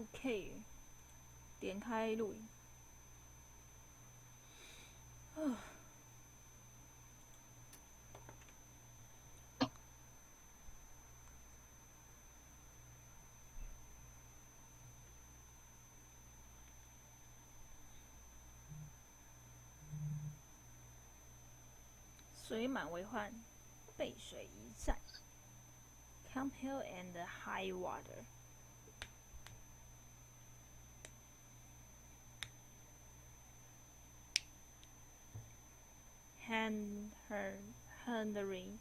OK， 点开录影。水满为患，背水一战。Come hell and high water. Handling.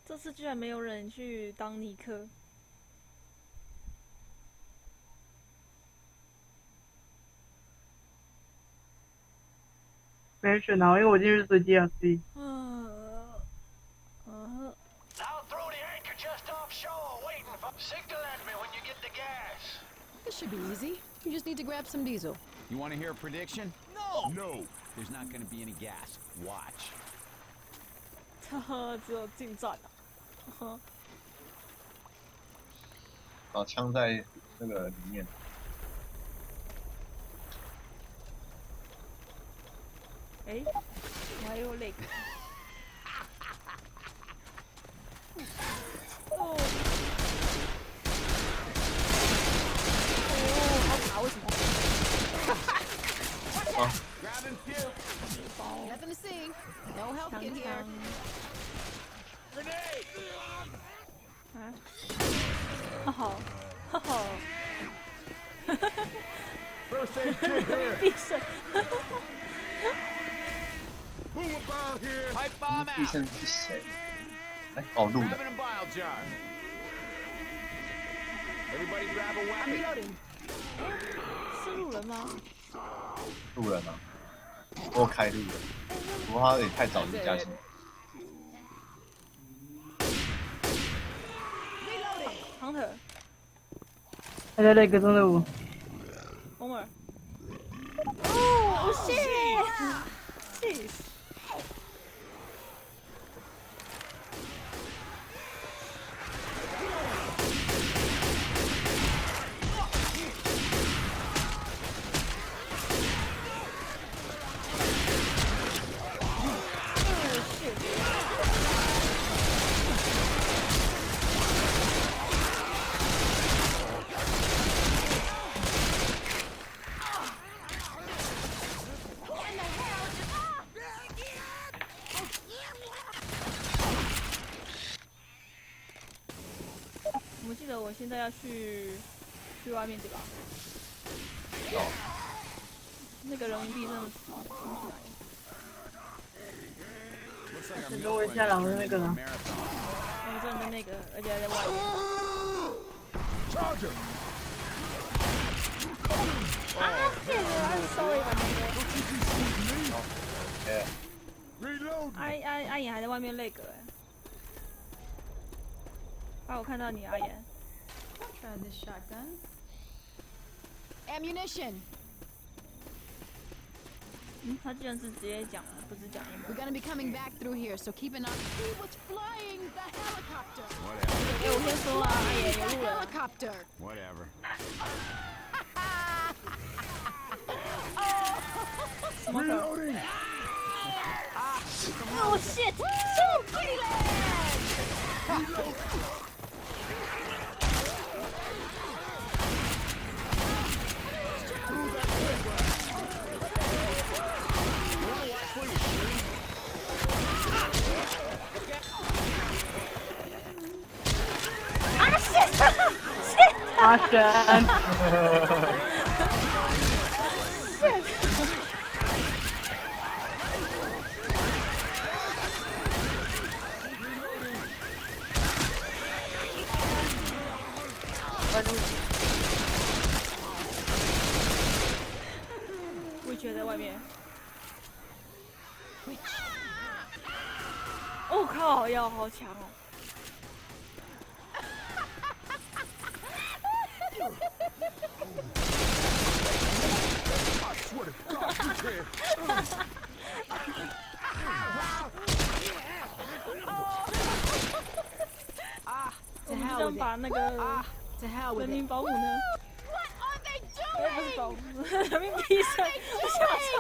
这次居然没有人去当尼克。没选啊，因为我进去随机啊，自己。This should be easy. You just need to grab some diesel. You want to hear a prediction? No! No! There's not going to be any gas. Watch. 只有进站啊。把枪在那个里面。哎，我还有那个。哦，好卡，为什么？啊 Nothing to see. No help in here. 啊！哈哈，哈哈。闭嘴！医生是谁？哎，哦，路人。是路人吗？路人啊，我开路人，不过他也太早就加薪。Hunter， 还在那个中的我。Homer。哦，shit！ 我记得我现在要去外面对吧？哦。那个人民币真的藏起来。很多围下来的那个了。真的那个，而且还在外面。啊！这个还是稍微把那个。阿眼还在外面那个哎。啊！我看到你，阿言。Try this shotgun. Ammunition. 他居然是直接讲了，不是讲英文。 We're gonna be coming back through here, so keep an eye. See what's flying? The helicopter. 哎，我先说啊，阿言有路人。Helicopter. Whatever. 什么梗？哦 shit！ 阿玄。我觉得在外面。哦靠，要好强哦！我们就这样把那个人民保姆呢？不是保姆，人民医生，我想错。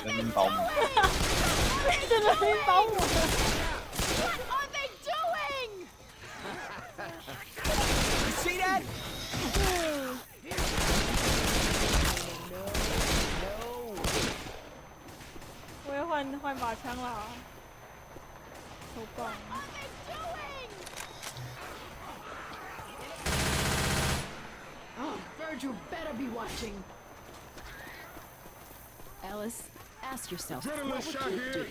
人民保姆。变成人民保姆了。See that? 我要换把枪啦，超棒！ Oh, Virgil better be watching. Alice, ask yourself, what would you do?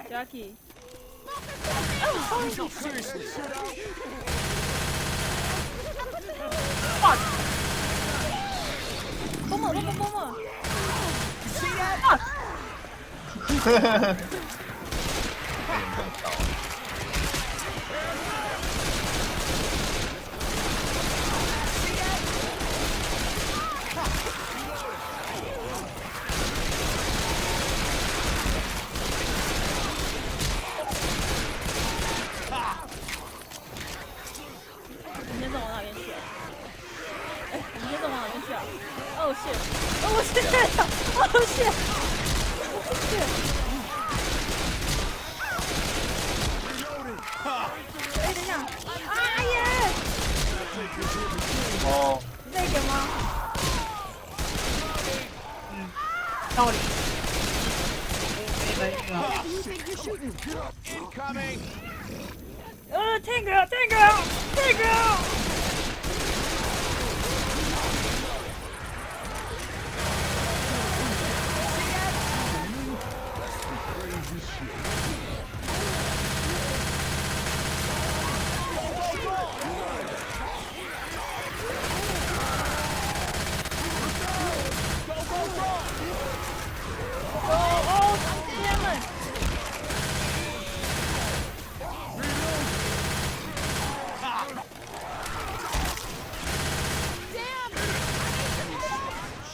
Jackie. No, seriously. Fuck! Bomber! You see that? Fuck! 被人这么搞。你先走往哪边去啊？哎，你先走往哪边去啊？Oh shit! Oh shit! Oh shit! Oh shit! 哎，等一下！啊耶！哦，那个吗？道理。Incoming. Tank！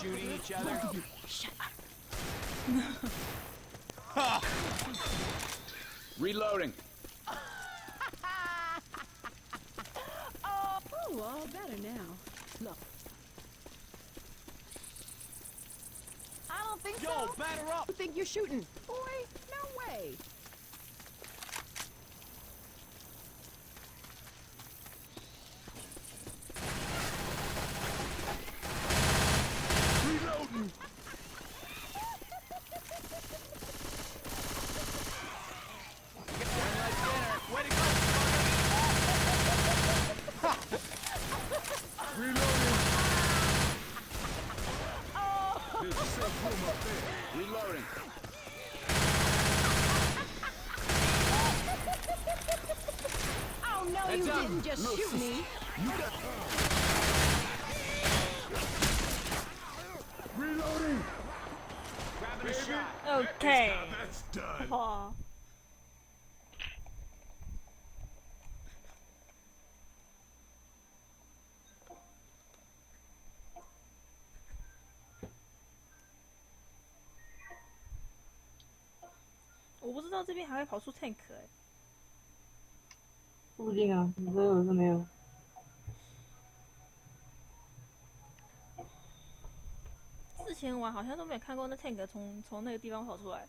Shooting each other. Shut up. Reloading. Oh, all better now. Look. I don't think so. Yo, batter up. You think you're shooting? Boy, no way. Reloading. Way to go. Reloading. There's a safe room up there. Reloading. Oh, no, Heads you up. didn't just Look. shoot me. Reloading. Grabbing a shot. OK， That's done. 哇！我不知道这边还会跑出 tank 哎、说不定啊，你这有是没有。之前玩好像都没有看过那 tank 从那个地方跑出来。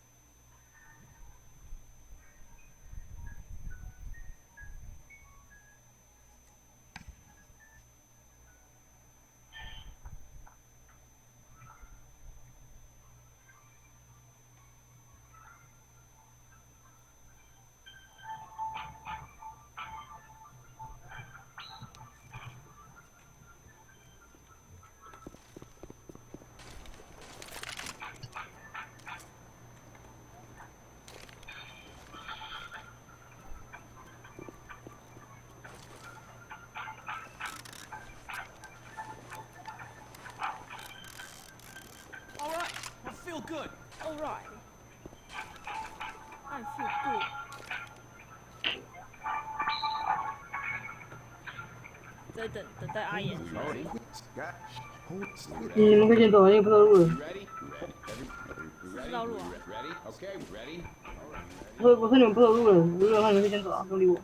good. All right. I feel good. 在等待阿言。你们可以先走，因为不知道路了。 知道路啊。 Ready? Okay, ready? 我说你们不知道路了，路的话你们可以先走啊，不理我。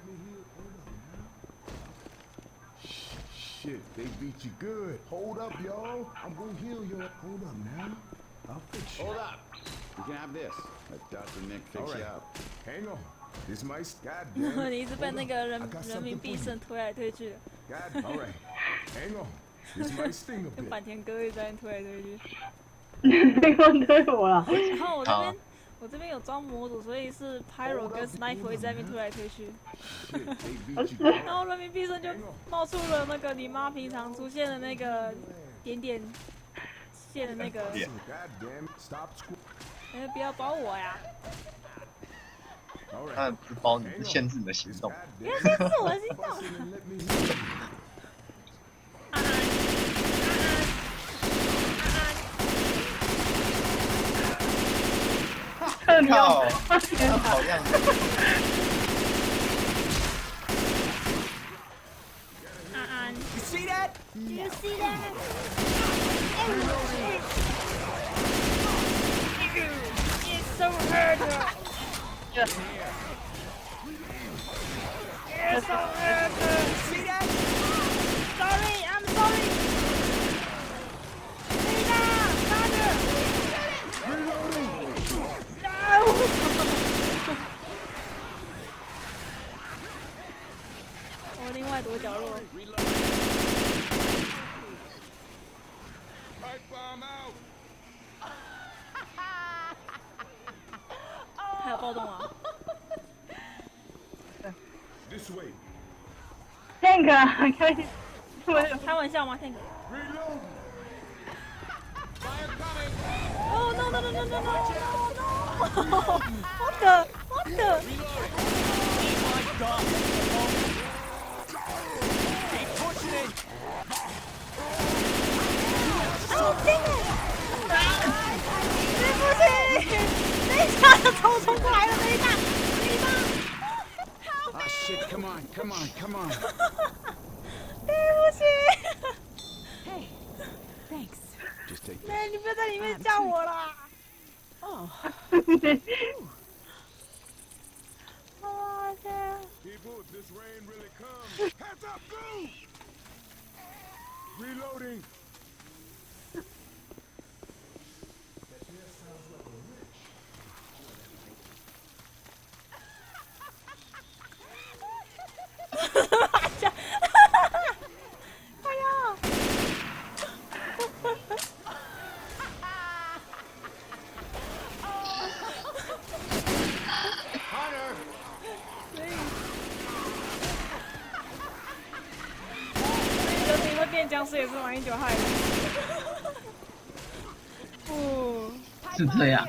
Shit, they beat you good. Hold up, y'all. I'm gonna heal you. Hold up now. I'll fix you. Hold up. You can have this. Let Dr. Nick fix All you right. up. Hang on. This might. God damn. 你一直被那个人民币胜推来推去， God. All right. Hang on. This might sting a 跟 bit. 坂田哥一直在推来推去。没关对我了。然后我这边有装模组，所以是 Pyro 跟 Sniper 一直在那边推来推去。 Shit, they beat you good. 然后人民币胜就冒出了那个你妈平常出现的那个点点线的那个， God damn. Stop squealing. 不要包我呀！ All 当 right. 然不是包你，是限制你的行动。 不要限制我的行动。 And let me heal. 靠，好样子！安安 You see that? ，Do you see that? It's so hard. It's so hard. See that? Sorry, I'm sorry. 我另外躲角落。 Pipe bomb out. 还有暴动啊！ This way. Tank 啊，开玩笑吗 ？Tank？ Reload. Oh no no no no no no no! What the? What the? Oh damn it! 对不起，等一下，超冲过来了，等一下，等一下。 Ah, shit. Come on, come on, come on. 对不起， Hey, thanks. Just take 妹，你不要在里面叫我啦。 Oh, 哇塞！ People, if this rain really comes. Heads up, go. Reloading. 哎呀！ 所以你会变僵尸也是马英九害的。不，是这样。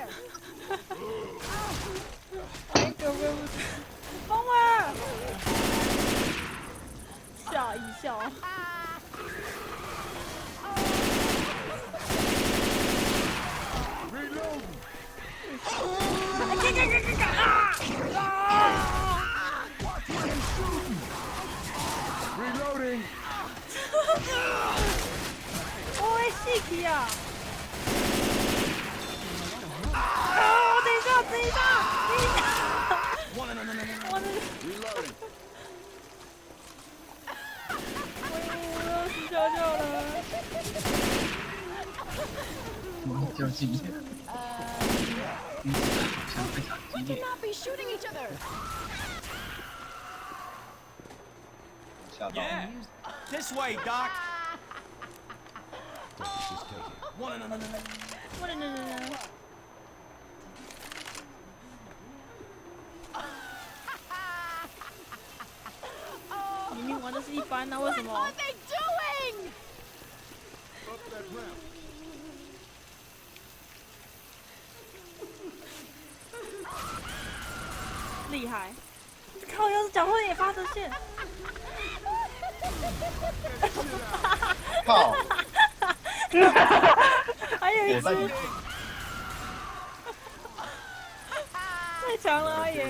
马英九被不疯了，吓一笑。Reloading. 我会细皮啊！等一下，等一下，等一下！我的， Reloading. 我要死翘翘了。我就今天，好像非常激烈。 not be shooting each other. 吓到。 Yeah. This way, Doc. Just take it. 我的，明明玩的是一般啊，为什 What 么 are？they doing? Up that ramp. 厉害！靠，要是脚后也发射线。靠！还有一只，我在里面。太强了，阿爷！哎，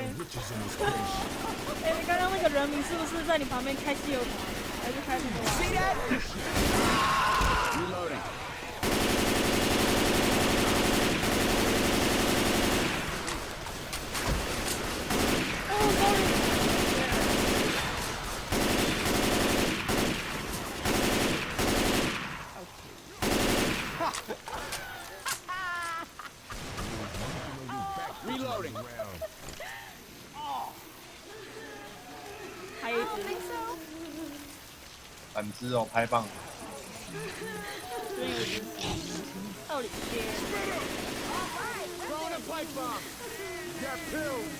你刚刚那个人名是不是在你旁边开汽油桶，还是开什么玩？ Reloading. 还有一只，反之哦，拍棒。这边有一只，道理街。 Throwing a pipe bomb. Got killed.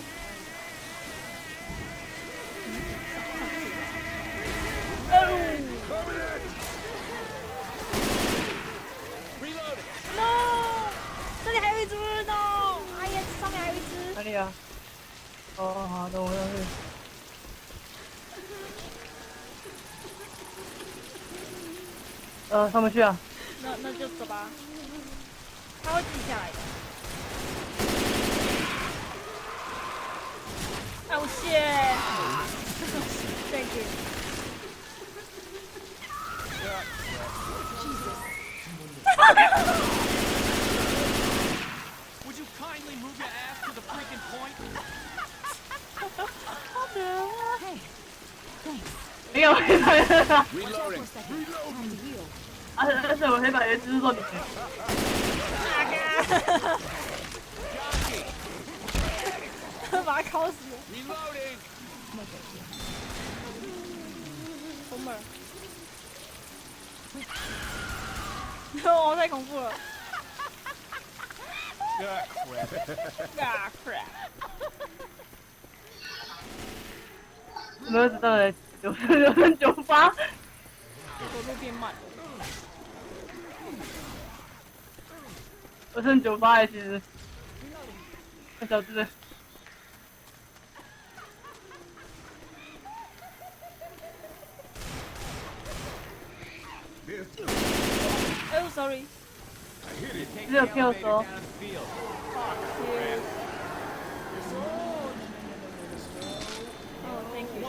Reloading. No， 这里还有一只 no， 哎呀，上面还有一只。哪里啊？哦，好，等我上去。上不去啊。那就走吧。它会自己下来的。Oh shit! Thank you. Would you kindly move your ass to the freaking point? 好的啊。 Hey, thanks. 没有黑白人啊！ Reloading. Time to heal. 但是我黑白人只是说你。把他烤死。 Reloading. 红门。哦，太恐怖了。Ah crap！ 没有知道的998。走路变慢。我剩98其实。那小子。 Oh sorry。 只有 Q 说。 Oh thank you。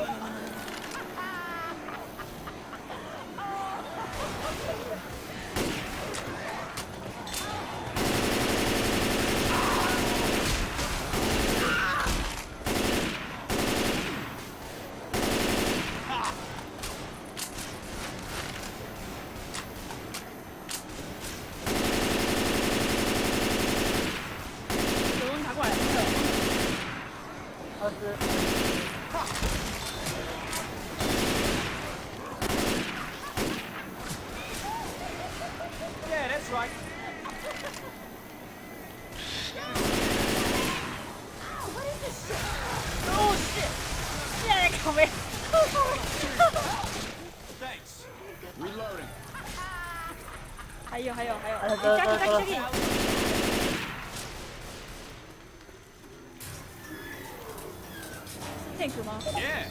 Yeah, that's right. Oh shit！ 现在在靠背。 Thanks. Reloading. 还有，加给。 Tank 吗？ Yeah.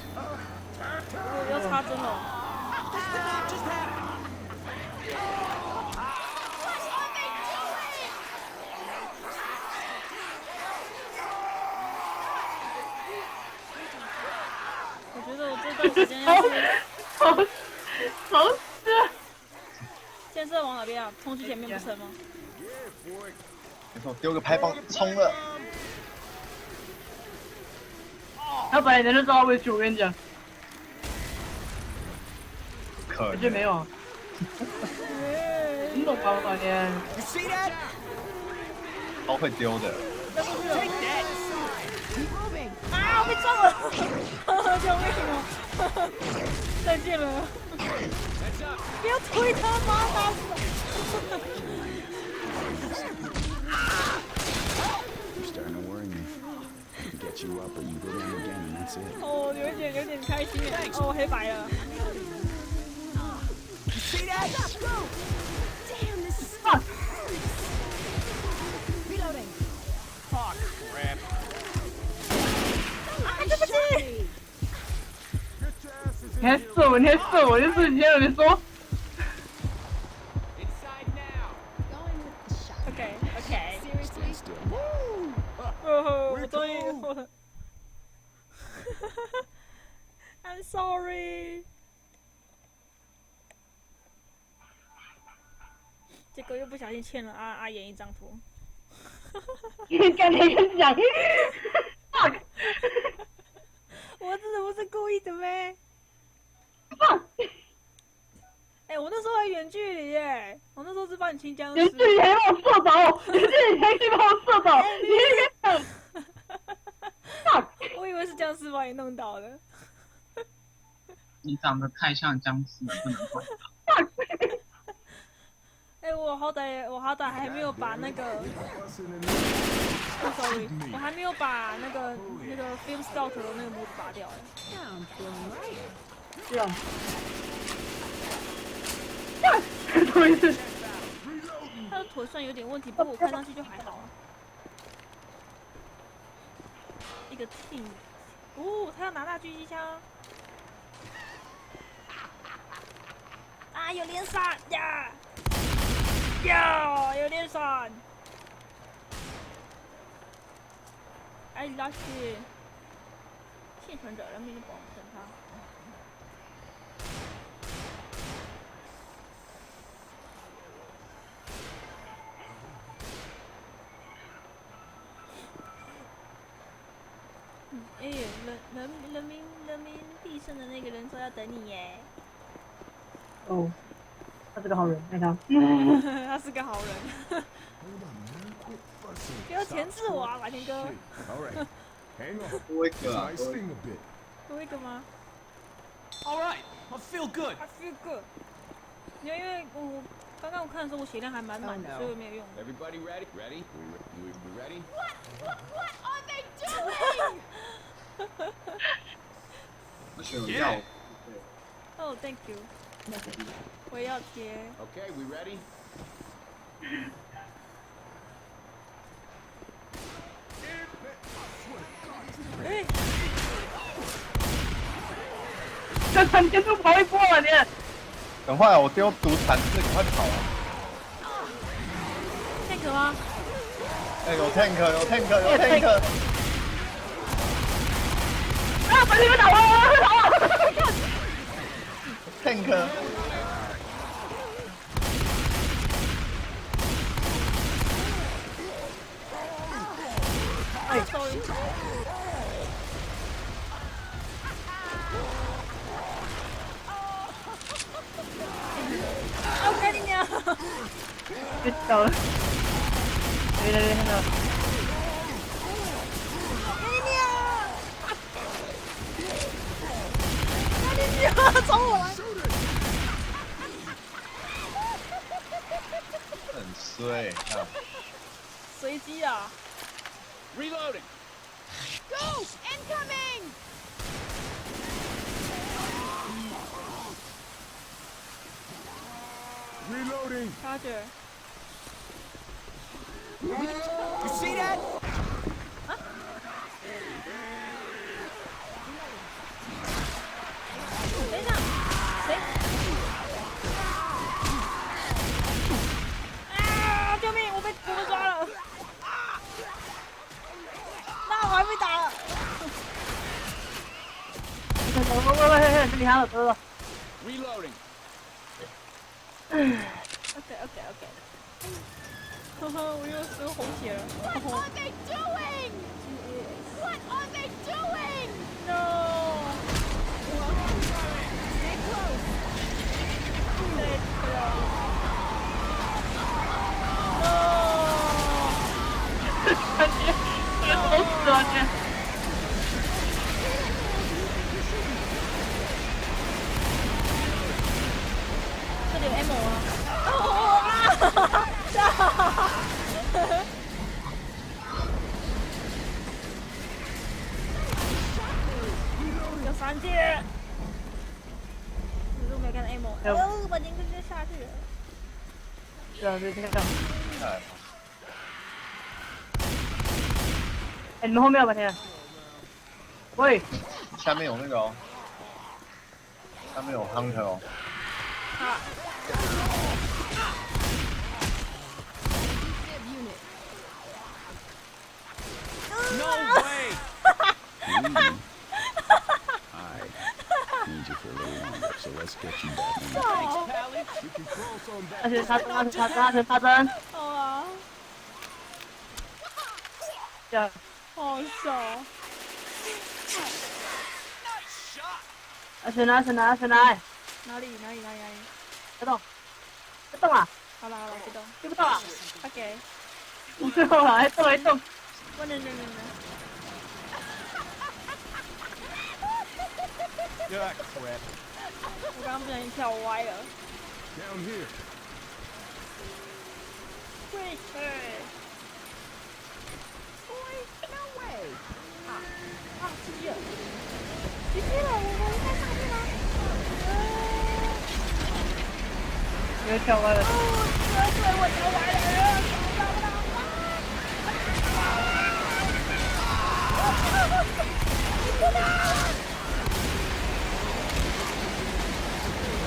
我要插针了。 我觉得我这段时间要是好死！现在是往哪边啊？冲去前面不成吗？没错，丢个拍棒冲了。他本来人就知道委屈，我跟你讲。可我觉得没有。你懂吧，老年？ You see that? 超会丢的。 Take that. Keep moving. 啊！我被撞了！救命啊！再见了！ Heads up. 不要推他，把他打死！ You're starting to worry me. I can get you up, but you go down again, and that's it. 哦，有点开心耶！哦，黑白了。 You see that? Go. Damn, this is reloading. Oh, crap. 啊，对不起！ 你还射我，就是你先你说。 Inside now. Going with the shot. OK。 Seriously? Still. Oh. 我终于我，I'm sorry。结果又不小心欠了阿妍一张图。感觉跟讲，fuck，我真的不是故意的呗。哎、我那时候还远距离耶，我那时候是帮你清僵尸。远距离还把我射倒，远距离还可以把我射倒，你那边，fuck，我以为是僵尸把你弄倒的。你长得太像僵尸了，不能换。哎、我好歹还没有把那个 ，sorry， 我还没有把那个 film scout 的那个模子拔掉哎。这样，什么意思？他的腿算有点问题，不过我看上去就还好啊。一个 team， 哦，他要拿大狙击枪。啊，有连闪呀！有连闪！哎，老师，幸存者人民保护他。哎，人民必胜的那个人说要等你耶。哦，他是个好人，爱他。他是个好人。不要钳制我啊，马田哥。多一个啊，多一个吗 All right, I feel good.？I feel good。因为我刚刚我看的时候，我血量还蛮满的，所以我没有用。Everybody ready? Ready? We ready? What are they doing? 不选我要。哦 ，Thank you。我也要贴。 Okay, we ready? 哎，这产天都跑一波了你。赶快啊！我丢毒铲子，赶快跑啊！ tank 吗？哎，有 tank， 有 tank， 有 tank。啊，把你们打完了，打完了。tank。哎，sorry。我赶紧鸟。别倒了。对，看到。赶紧鸟！赶紧鸟！冲我来！很衰，看。随机啊！ Reloading. Go! Incoming! Reloading. Roger。 You see that? 等一下，谁？啊！救命！我被抓了。那我还没打了。喂，这里还有车了。 Reloading. OK。呵呵，我又是红血了。 What are they doing? What are they doing? No！ Stay close. 感觉好死啊！你。这里有 ammo 啊！哦啊！有闪电！你都没看到 ammo， 哎呦，把您直接下去了。对啊，对，这个上。哎，你们后面有吧，天？喂，下面有那个哦，下面有 hunter 哦。啊！ No Let's get you back in. 哦， We can cross on that. 而且他真，好啊，这样好笑。而且来，哪里？别动，别动啊，好了，别动。听不到啊， OK，不动了，还动，不能。 Good crap. 我刚刚不小心跳歪了。 Down here. 喂，机器了，我应该上去吗？因为跳歪了。对，我跳歪了，找不到。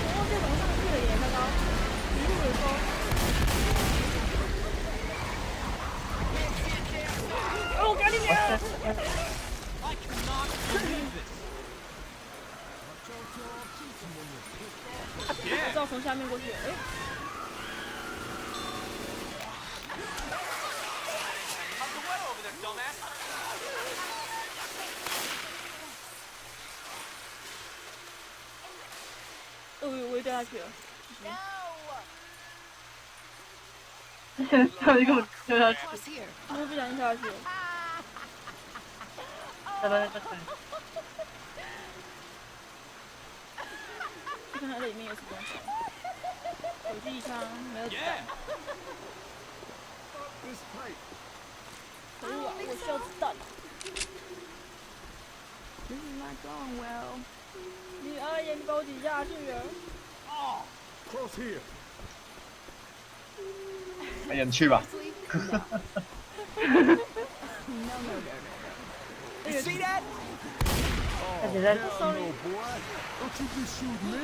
我忘记怎么上去了耶，刚刚一路有风。哦，赶紧点！ I cannot believe this. 我知道从下面过去。哎， How's the weather over there, dumbass? 我也掉下去了。跳一个跳下去， Cross here. 我不小心跳下去了。在。去看它里面有什么东西。手机一枪没有子 Yeah. 弹。 This tight. 可恶啊！我需要子弹。 This is not going well. 你阿爷，你把我挤下去了。 Cross here. 哎呀，你去吧。 You see that? 而且在 Hell no, boy. Don't you just shoot me.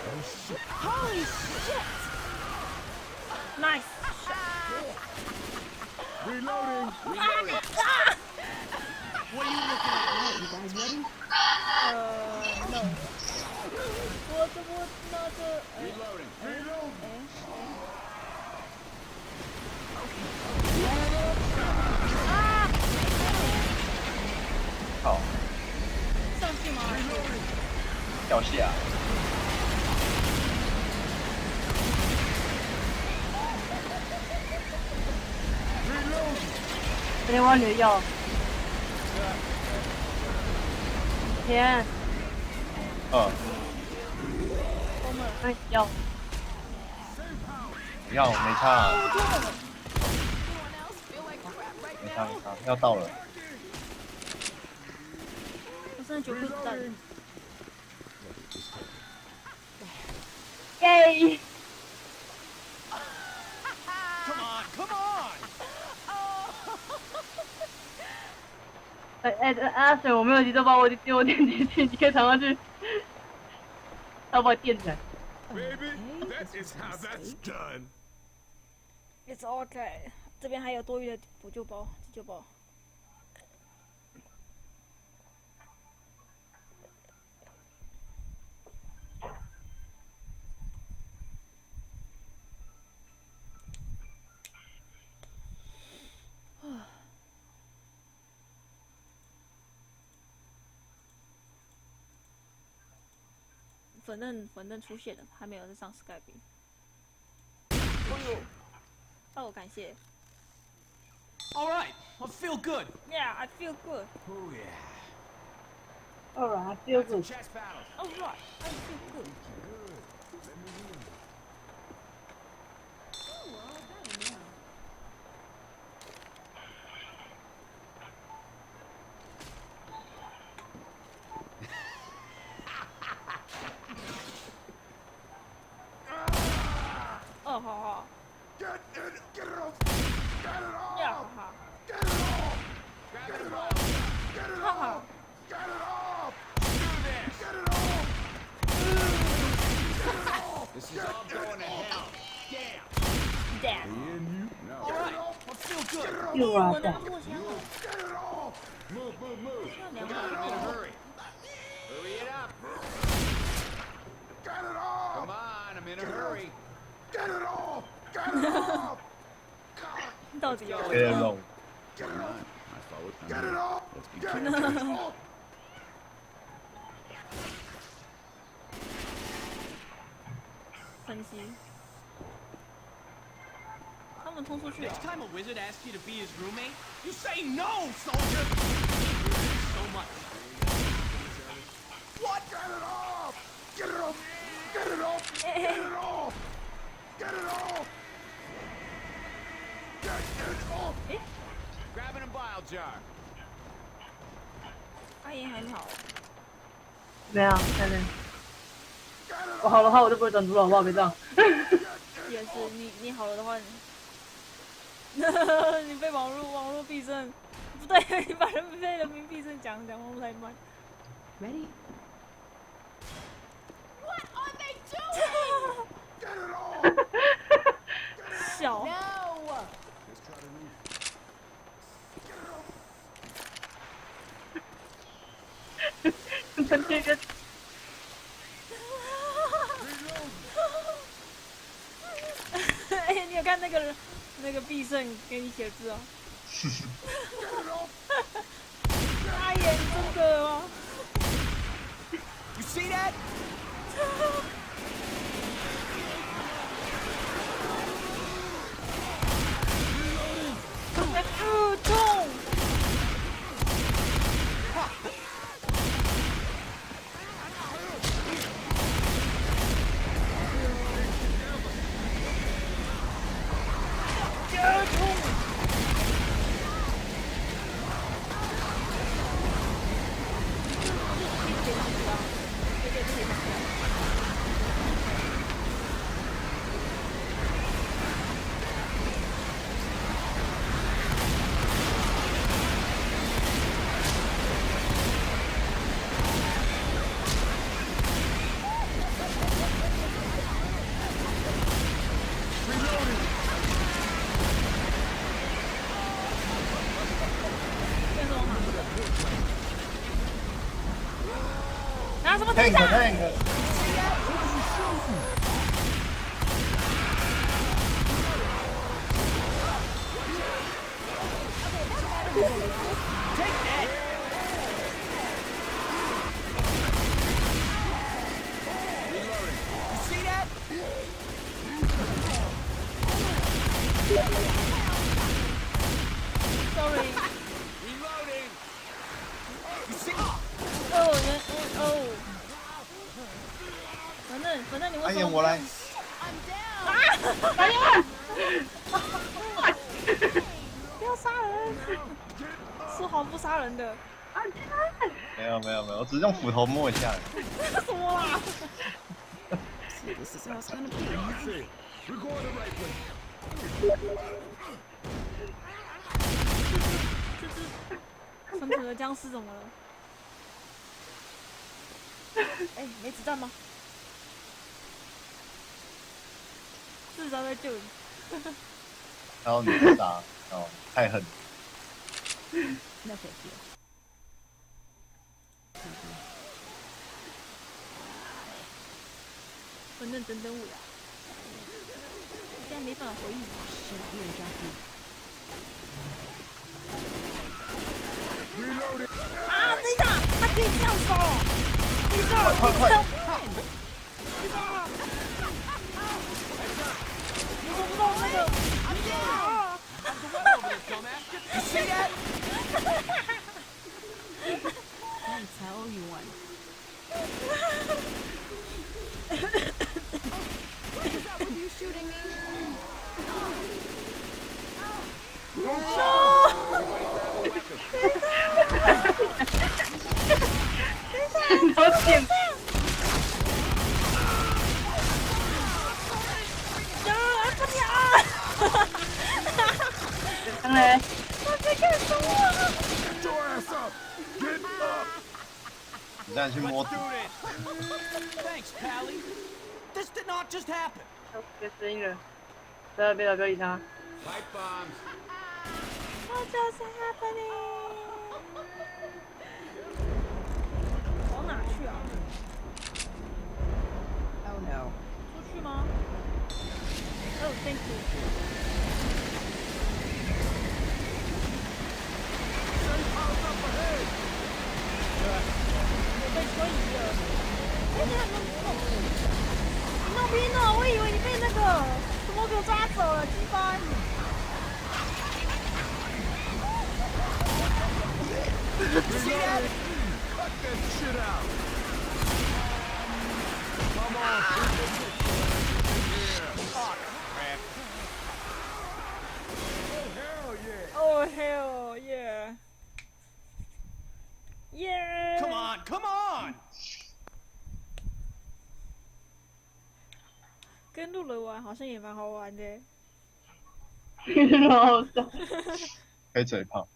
Oh, shit. Holy shit! Nice。 Reloading. What are you looking at? Alright, you guys ready? No。我拿着。 Reloading. Reload. 靠，上去吗？掉下。这边挖你的药。天，那你药。你看我没差啊， Anyone else feel like crap right 没 now? 差，要到了。我剩下9颗子弹。耶！ Come on, come on! 阿水，我没有急着把我丢我电击器，你可以躺上去，他把我垫起来。 Baby, that is how that's done. It's okay。这边还有多余的补救包、急救包。反正出现了，还没有在上 Skype。哦，感谢。 All right, I feel good. Yeah, I feel good. Oh yeah. Alright, I feel good. Chest battles. Alright, I feel good. Oh, 好好。 Get it off. Get it off. 呀，好。 Get it off. Grab Get it it off. off. Get it 哈 off. 哈。 Get it off. Do this. Get it off. Get it off. This is all going to hell. Damn. Damn。 And you. Now. All right, I feel good. 又啊，我拿这。破枪了。 Get it off. Move, move, move. 需要2 Come on, 把。 in a hurry. Hurry it up. I'm in a hurry. Get it off! Get it off! 到底有别人弄， Get it off! I followed Get it off! Let's be Get careful. it off! 分析。他们冲出去了 Next。time a wizard asks you to be his roommate, you say no, soldier! So much. What? Get it off! Get it off! Get it off! Get it off! Get it off! Get it off! Grab an bile jar. 阿言很好，没有，在那。我好的话，我就不会转图了，好不好？别这样。也是你好了的话，你被网络必胜，不对，你把被人民必胜讲话太慢。 Ready? What are they doing? Get it off! 笑。 No! Let's try the roof. Get it off! 跟这个。 哎，你有看那个必胜给你写字哦？阿言真的吗？ You see that? 痛！拿什么地上？ tank。 Sorry。 Reloading! You see? 哦。反正你为什么？阿言，我来。阿言，不要杀人！说好不杀人的。没有，我只是用斧头摸一下。什么啦？ This is how it's gonna be. We're going the right way. 这只蠢蠢的僵尸怎么了？哎，没子弹吗？至少在救你。然后你就打，哦，太狠。 No big deal. 反正整我呀，现在没办法回忆。 Shit, you're a jockey. 啊！等一下，他可以这样烧哦！你知道，快！你知道吗？我不知道那个。啊！ You see that? Thanks, I owe you one. What is up with you shooting me? 好险！刚才他在干什么？ Get your ass up! Get up! 你再去摸 Let's do this. Thanks, Pally. This did not just happen. 别声音了，别打，不要理他。 Pipe bombs. What just happening？ 往哪去啊？ Oh no. 出去吗？ Cut that shit out. Come on, yeah. Oh hell yeah! Yeah! Come on, come on! 跟路人玩好像也蛮好玩的。很好笑。黑嘴炮。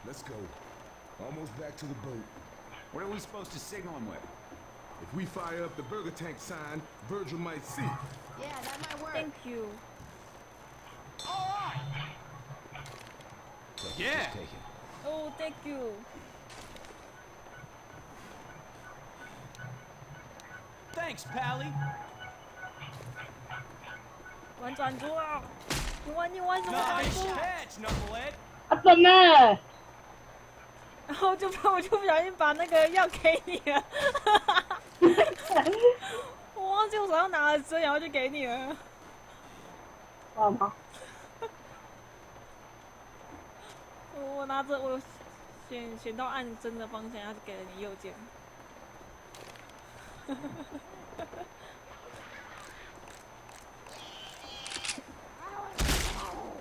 Let's go. Almost back to the boat. What are we supposed to signal him with? If we fire up the burger tank sign, Virgil might see. Yeah, that might work. Thank you. Yeah. Take it. Oh, thank you. Thanks, Pally. 玩转珠啊！你玩什么转 Nice 珠？ catch, Knucklehead. 啊，真的。然后我就不小心把那个药给你了。我忘记我手上拿了针，然后就给你了。好吗？我拿着我选到按针的方向，他就给了你右键。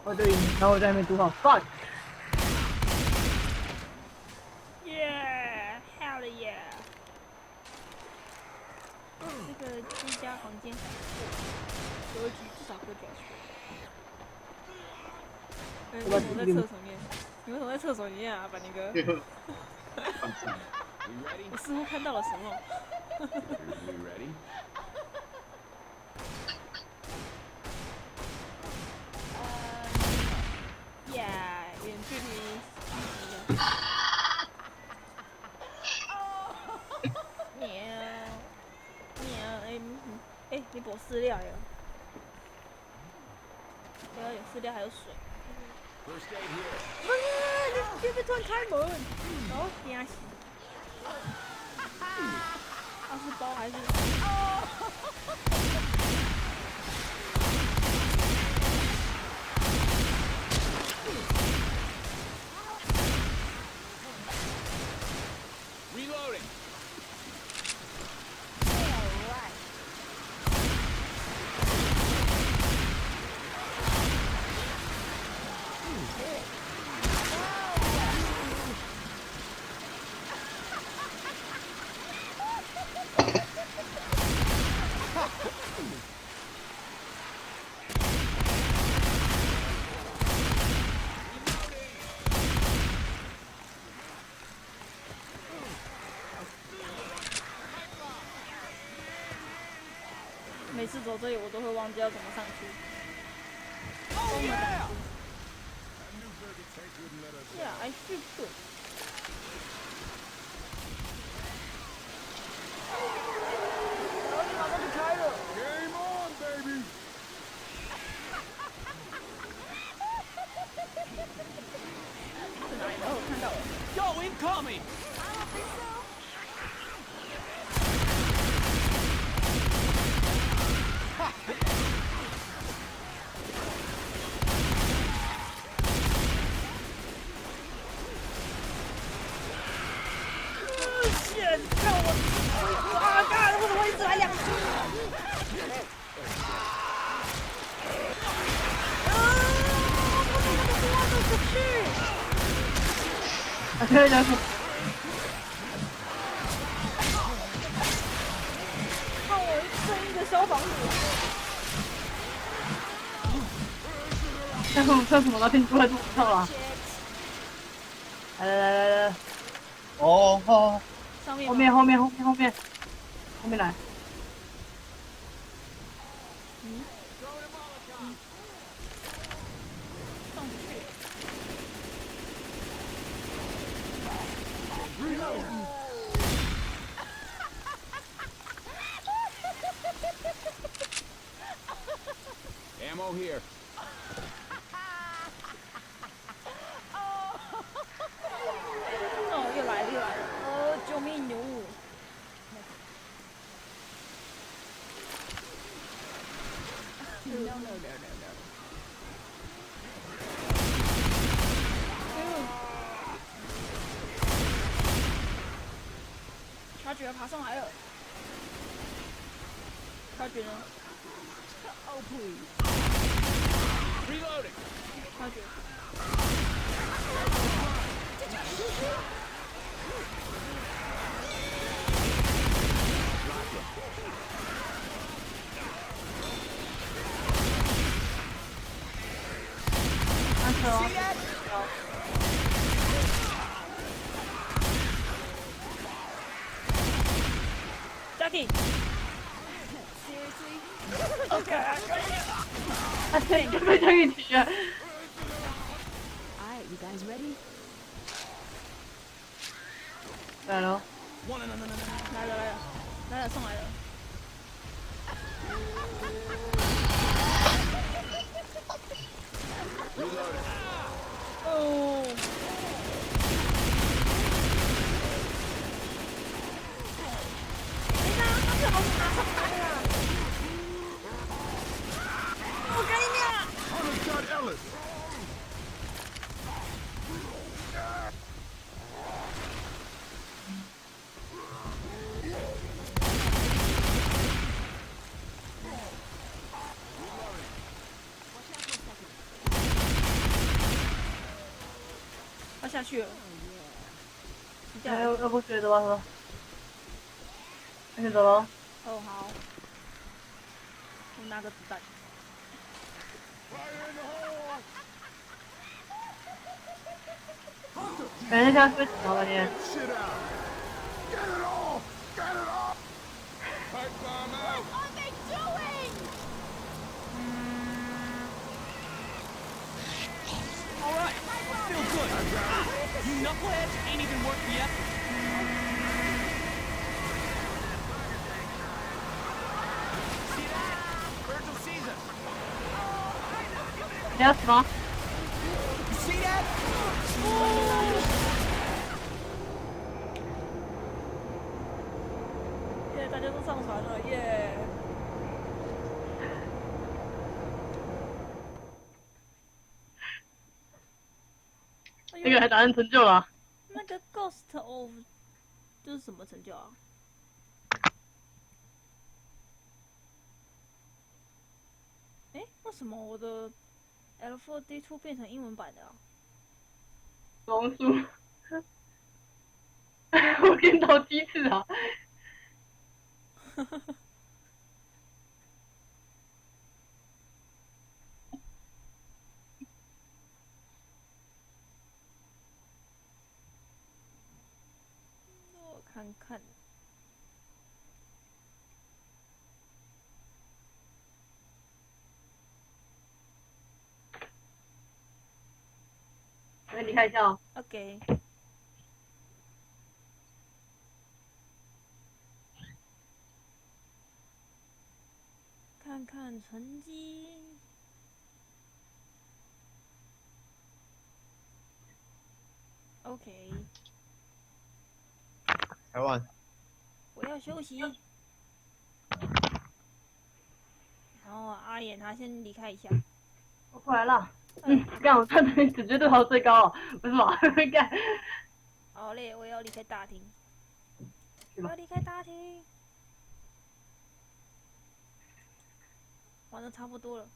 我就赢，然后我在那边读好算。耶 ，hell yeah！ 这个居家房间还不错，格局至少格局还不错。你为什么在厕所里面？你为什么在厕所里面啊，板尼哥？我似乎看到了什么。We ready? 耶，远距离。你补饲料哟？对啊，有饲料还有水。First aid here. 不是，你别突然开门，哦，惊死！他是包还是？Reloading. Ha! 每次走这里我都会忘记要怎么上去。Oh yeah! Yeah, I feel good. 然后你马上就开了。Game on, baby! 是哪里？哦，我看到了。Yo, incoming! shit！ 看我，啊干！为什么一直来两次？我怎么出去？可以的。看我正义的消防员。但是我们厕所那边出来就不跳了。来，哦哦，上面后面来。上不去。Ammo here. 哦，又来了。哦，救命！牛！ No, no, no, no, no. 他觉得爬上来了，他觉得， Oh, please. Reloading. 他觉得，安车哦， Jackie， Seriously? 他这里就被这个踢了。 Alright, you guys ready? 来了，来了，上来了。哦。他是好拿上来了。我跟你讲。 Undershot Ellis. 他下去了。要不学走吧，走。先走喽。哦，好。我拿个子弹。感觉像睡着了你。 Shit out. Get it off. Get it off. Pipe bomb out. What are they doing? All right. I feel good. You knuckleheads ain't even worked yet. See that? Virgil Caesar. 你要死吗？ You see that? 耶，大家都上船了，耶！那个还达成成就了。那个 Ghost of 这是什么成就啊？哎，为什么我的 L4D2 变成英文版的啊？龙叔，我晕倒几次啊！我看看，我离开一下哦。 OK，看看成绩。OK，台湾，我要休息。然后阿衍他先离开一下。我回来了。干，我看你直觉对头最高哦，不是吗？干。好嘞，我要离开大厅。去吧我要离开大厅。玩的差不多了。